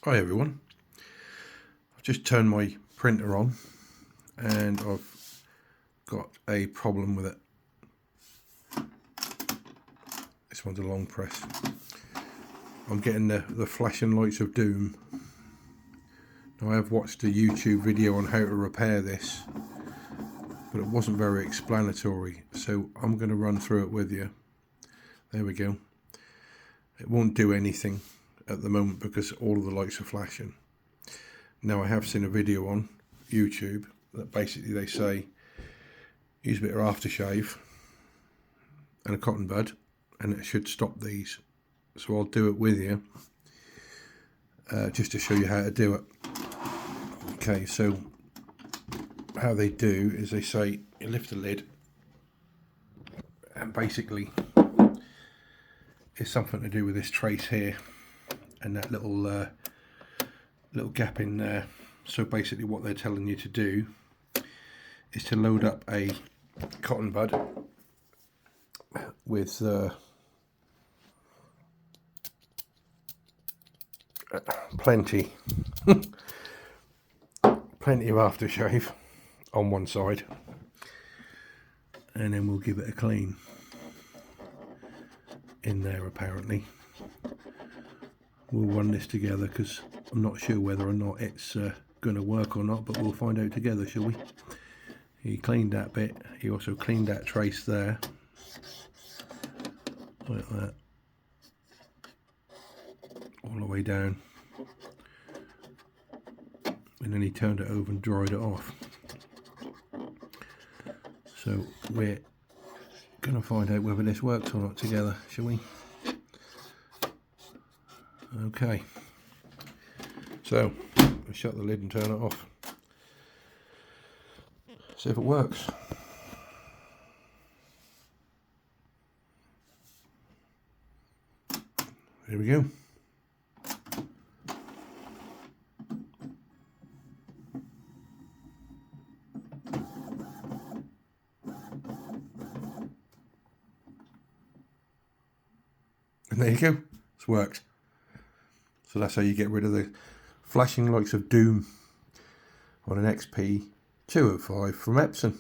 Hi everyone, I've just turned my printer on and I've got a problem with it. This one's a long press. I'm getting the flashing lights of doom. Now I have watched a YouTube video on how to repair this, but it wasn't very explanatory, so I'm going to run through it with you. There we go. It won't do anything at the moment because all of the lights are flashing. Now I have seen a video on YouTube that basically they say use a bit of aftershave and a cotton bud and it should stop these. So I'll do it with you just to show you how to do it. Okay, so how they do is they say you lift the lid and basically it's something to do with this trace here and that little gap in there. So basically what they're telling you to do is to load up a cotton bud with plenty of aftershave on one side, and then we'll give it a clean in there. Apparently we'll run this together because I'm not sure whether or not it's going to work or not, but we'll find out together, shall we? He cleaned that bit. He also cleaned that trace there, like that, all the way down, and then he turned it over and dried it off. So we're going to find out whether this works or not together, shall we? Okay, so we'll shut the lid and turn it off. See if it works. Here we go. And there you go, it's worked. So that's how you get rid of the flashing lights of doom on an XP-205 from Epson.